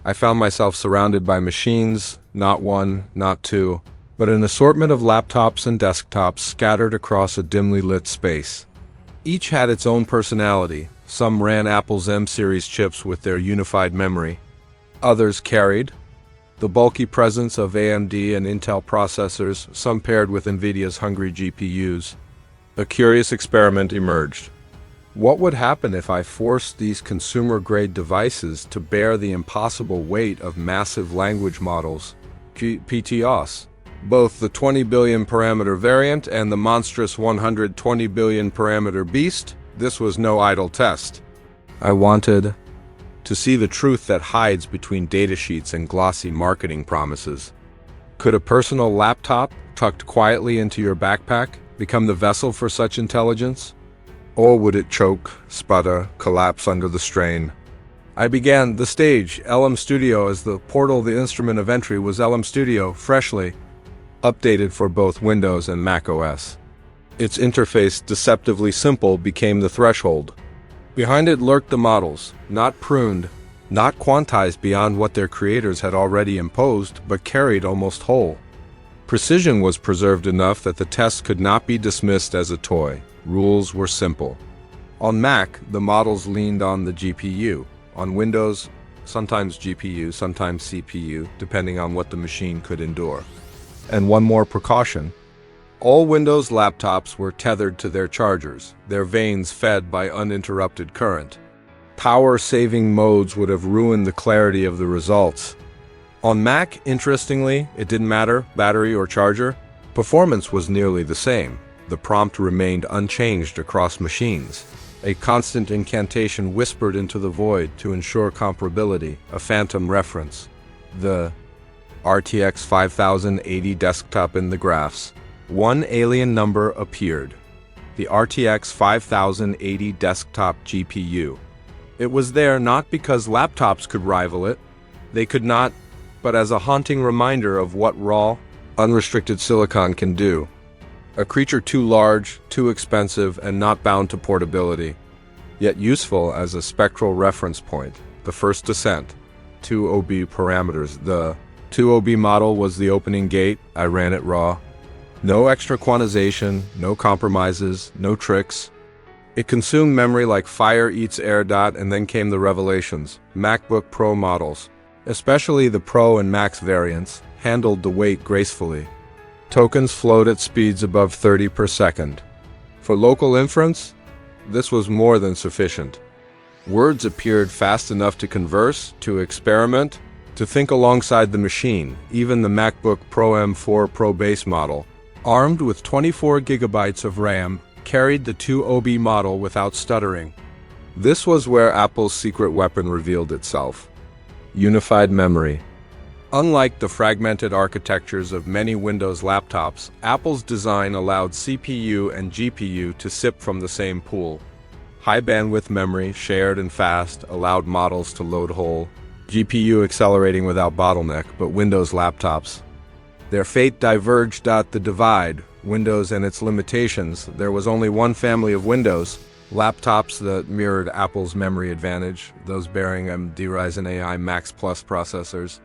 I found myself surrounded by machines, not one, not two, but an assortment of laptops and desktops scattered across a dimly lit space. Each had its own personality. Some ran Apple's M-series chips with their unified memory. Others carried the bulky presence of AMD and Intel processors, some paired with NVIDIA's hungry GPUs. A curious experiment emerged. What would happen if I forced these consumer-grade devices to bear the impossible weight of massive language models, GPT-OSS? Both the 20 billion parameter variant and the monstrous 120 billion parameter beast? This was no idle test. I wanted to see the truth that hides between datasheets and glossy marketing promises. Could a personal laptop, tucked quietly into your backpack, become the vessel for such intelligence? Or would it choke, sputter, collapse under the strain? I began the stage, LM Studio, as the portal. The instrument of entry was LM Studio, freshly updated for both Windows and Mac OS. Its interface, deceptively simple, became the threshold. Behind it lurked the models, not pruned, not quantized beyond what their creators had already imposed, but carried almost whole. Precision was preserved enough that the test could not be dismissed as a toy. Rules were simple. On Mac, the models leaned on the GPU. On Windows, sometimes GPU, sometimes CPU, depending on what the machine could endure. And one more precaution. All Windows laptops were tethered to their chargers, their veins fed by uninterrupted current. Power-saving modes would have ruined the clarity of the results. On Mac, interestingly, it didn't matter, battery or charger. Performance was nearly the same. The prompt remained unchanged across machines. A constant incantation whispered into the void to ensure comparability, a phantom reference. The RTX 5080 desktop in the graphs. One alien number appeared. The RTX 5080 desktop GPU. It was there not because laptops could rival it. They could not, but as a haunting reminder of what raw, unrestricted silicon can do. A creature too large, too expensive, and not bound to portability, yet useful as a spectral reference point. The first descent. 2OB parameters. The 2OB model was the opening gate. I ran it raw. No extra quantization, no compromises, no tricks. It consumed memory like fire eats air. And then came the revelations. MacBook Pro models, especially the Pro and Max variants, handled the weight gracefully. Tokens flowed at speeds above 30 per second. For local inference, this was more than sufficient. Words appeared fast enough to converse, to experiment, to think alongside the machine. Even the MacBook Pro M4 Pro base model, armed with 24 gigabytes of RAM, carried the 2OB model without stuttering. This was where Apple's secret weapon revealed itself. Unified memory. Unlike the fragmented architectures of many Windows laptops, Apple's design allowed CPU and GPU to sip from the same pool. High bandwidth memory, shared and fast, allowed models to load whole. GPU accelerating without bottleneck, but Windows laptops. Their fate diverged. The divide, Windows and its limitations. There was only one family of Windows, laptops that mirrored Apple's memory advantage, those bearing AMD Ryzen AI Max Plus processors.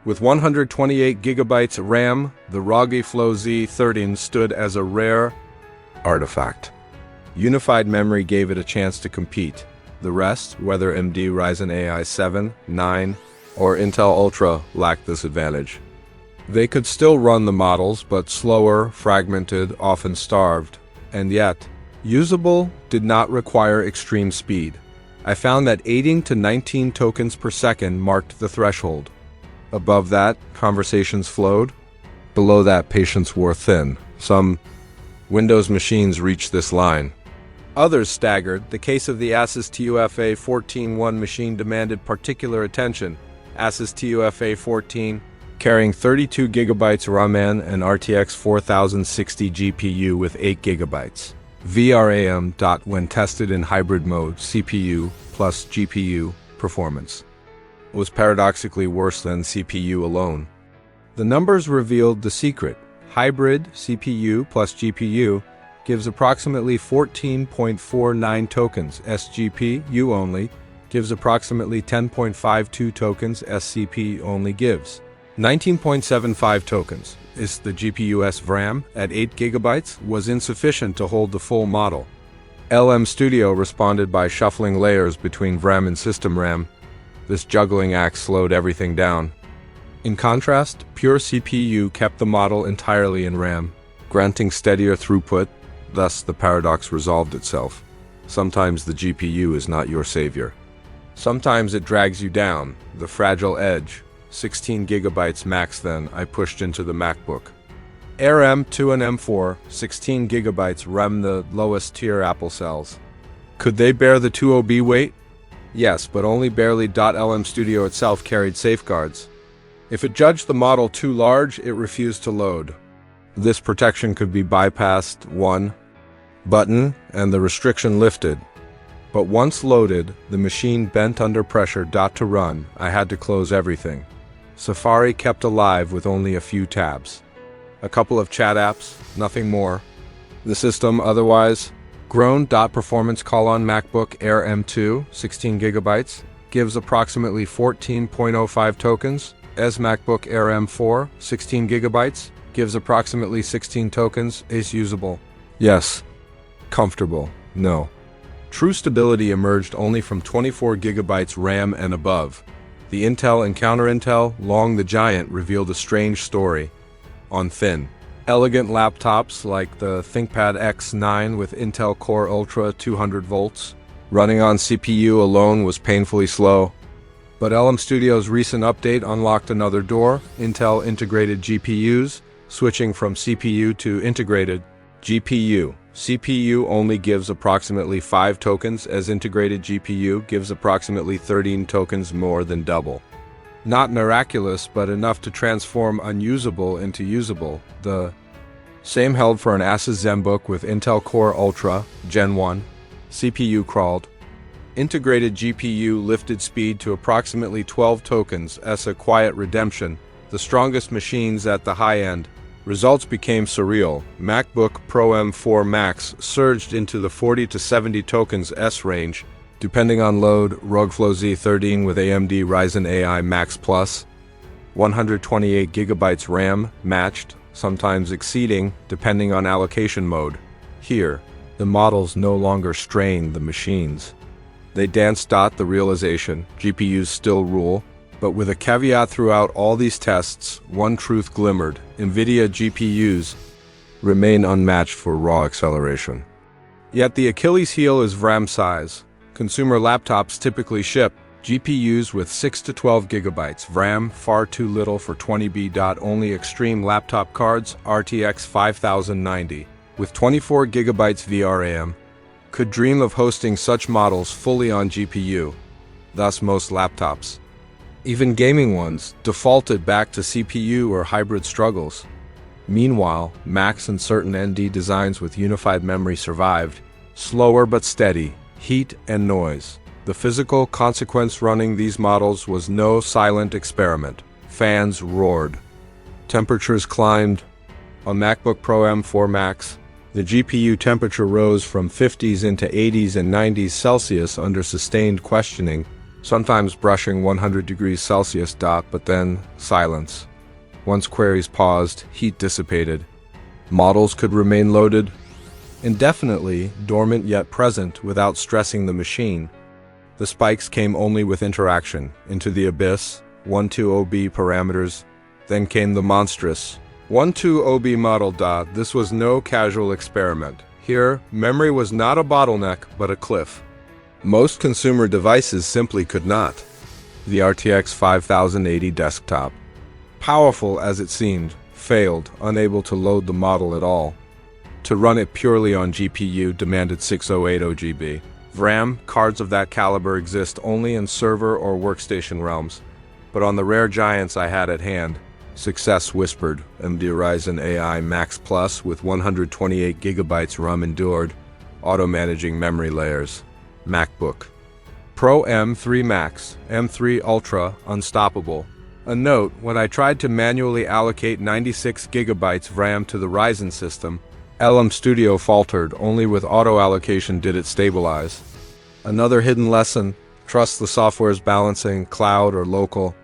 With 128 gigabytes RAM, the ROG Flow Z13 stood as a rare artifact. Unified memory gave it a chance to compete. The rest, whether AMD Ryzen AI 7, 9, or Intel Ultra, lacked this advantage. They could still run the models, but slower, fragmented, often starved. And yet, usable did not require extreme speed. I found that 18 to 19 tokens per second marked the threshold. Above that, conversations flowed. Below that, patience wore thin. Some Windows machines reached this line. Others staggered. The case of the Asus TUF 14-1 machine demanded particular attention. Asus TUF 14, carrying 32 gigabytes RAM and RTX 4060 GPU with 8 gigabytes. VRAM. When tested in hybrid mode, CPU plus GPU performance was paradoxically worse than CPU alone. The numbers revealed the secret. Hybrid CPU plus GPU gives approximately 14.49 tokens, SGPU only, gives approximately 10.52 tokens. SCP only gives 19.75 tokens. Is the GPU-OSS RAM at 8 GB was insufficient to hold the full model. LM Studio responded by shuffling layers between RAM and system RAM. This juggling act slowed everything down. In contrast, pure CPU kept the model entirely in RAM, granting steadier throughput. Thus, the paradox resolved itself. Sometimes the GPU is not your savior. Sometimes it drags you down, the fragile edge. 16 GB max. Then I pushed into the MacBook Air M2 and M4, 16 GB RAM, the lowest tier Apple sells. Could they bear the 2OB weight? Yes, but only barely. LM Studio itself carried safeguards. If it judged the model too large, it refused to load. This protection could be bypassed. One button, and the restriction lifted. But once loaded, the machine bent under pressure. To run, I had to close everything. Safari kept alive with only a few tabs. A couple of chat apps, nothing more. The system otherwise grown. Performance call on MacBook Air M2, 16 GB, gives approximately 14.05 tokens. As MacBook Air M4, 16 GB, gives approximately 16 tokens. Is usable? Yes. Comfortable? No. True stability emerged only from 24 GB RAM and above. The Intel and counter-Intel, Long the Giant, revealed a strange story. On thin, elegant laptops like the ThinkPad X9 with Intel Core Ultra 200 volts, running on CPU alone was painfully slow. But LM Studio's recent update unlocked another door: Intel integrated GPUs, switching from CPU to integrated GPU. CPU only gives approximately 5 tokens, as integrated GPU gives approximately 13 tokens, more than double. Not miraculous, but enough to transform unusable into usable. The same held for an Asus ZenBook with Intel Core Ultra Gen 1. CPU crawled. Integrated GPU lifted speed to approximately 12 tokens as a quiet redemption, the strongest machines at the high end. Results became surreal. MacBook Pro M4 Max surged into the 40 to 70 tokens S range, depending on load. ROGFlow Z13 with AMD Ryzen AI Max Plus, 128 GB RAM matched, sometimes exceeding, depending on allocation mode. Here, the models no longer strain the machines. They danced. The realization: GPUs still rule. But with a caveat: throughout all these tests, one truth glimmered: NVIDIA GPUs remain unmatched for raw acceleration. Yet the Achilles heel is RAM size. Consumer laptops typically ship GPUs with 6 to 12 GB RAM, far too little for 20B. Only extreme laptop cards, RTX 5090, with 24 GB VRAM, could dream of hosting such models fully on GPU. Thus, most laptops, even gaming ones, defaulted back to CPU or hybrid struggles. Meanwhile, Macs and certain ND designs with unified memory survived, slower but steady. Heat and noise. The physical consequence running these models was no silent experiment. Fans roared. Temperatures climbed. On MacBook Pro M4 Max, the GPU temperature rose from 50s into 80s and 90s Celsius under sustained questioning, sometimes brushing 100 degrees Celsius. But then, silence. Once queries paused, heat dissipated. Models could remain loaded indefinitely, dormant yet present, without stressing the machine. The spikes came only with interaction. Into the abyss, 12OB parameters. Then came the monstrous 12OB model. This was no casual experiment. Here, memory was not a bottleneck, but a cliff. Most consumer devices simply could not. The RTX 5080 desktop, powerful as it seemed, failed, unable to load the model at all. To run it purely on GPU demanded 6080 GB. RAM cards of that caliber exist only in server or workstation realms, but on the rare giants I had at hand, success whispered. AMD Ryzen AI Max Plus with 128 GB RAM endured, auto-managing memory layers. MacBook Pro M3 Max, M3 Ultra, unstoppable. A note: when I tried to manually allocate 96 GB RAM to the Ryzen system, LM Studio faltered. Only with auto allocation did it stabilize. Another hidden lesson: Trust the software's balancing, cloud or local.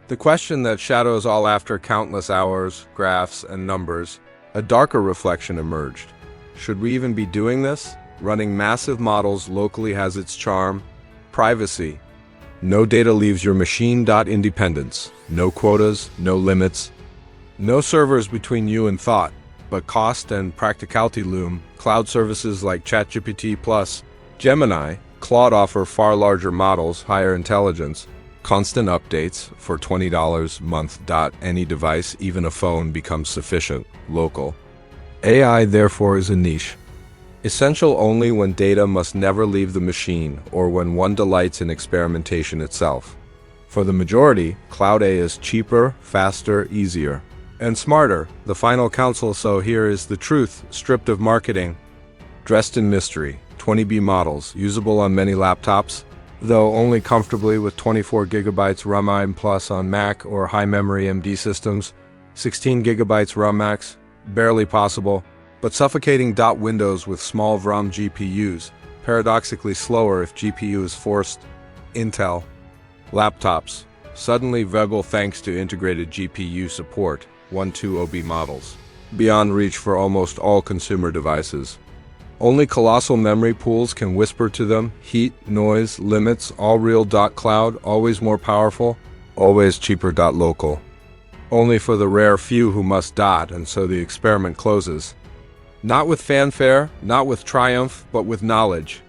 The question that shadows all after countless hours, graphs, and numbers, a darker reflection emerged. Should we even be doing this? Running massive models locally has its charm. Privacy. No data leaves your machine. Independence. No quotas, no limits. No servers between you and thought, but cost and practicality loom. Cloud services like ChatGPT+, Gemini, Claude offer far larger models, higher intelligence, constant updates for $20 a month. Any device, even a phone, becomes sufficient, local. AI, therefore, is a niche. Essential only when data must never leave the machine or when one delights in experimentation itself. For the majority, Cloud A is cheaper, faster, easier, and smarter. The final counsel, so here is the truth, stripped of marketing. Dressed in mystery, 20B models, usable on many laptops, though only comfortably with 24 GB RAM Plus on Mac or high-memory MD systems, 16 GB RAM Max, barely possible, but suffocating. Windows with small VRAM GPUs, paradoxically slower if GPU is forced. Intel. Laptops, suddenly viable thanks to integrated GPU support, 12OB models, beyond reach for almost all consumer devices. Only colossal memory pools can whisper to them, heat, noise, limits, all real. Cloud, always more powerful, always cheaper. Local. Only for the rare few who must. And so the experiment closes. Not with fanfare, not with triumph, but with knowledge.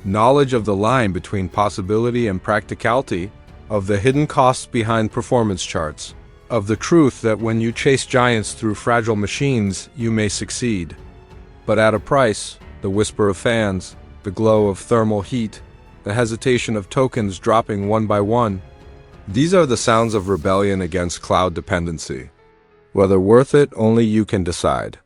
Knowledge of the line between possibility and practicality, of the hidden costs behind performance charts, of the truth that when you chase giants through fragile machines, you may succeed. But at a price, the whisper of fans, the glow of thermal heat, the hesitation of tokens dropping one by one. These are the sounds of rebellion against cloud dependency. Whether worth it, only you can decide.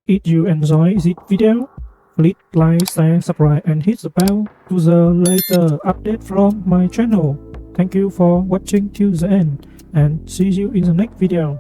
If you enjoy this video, please like, share, subscribe and hit the bell to the later update from my channel. Thank you for watching till the end and see you in the next video.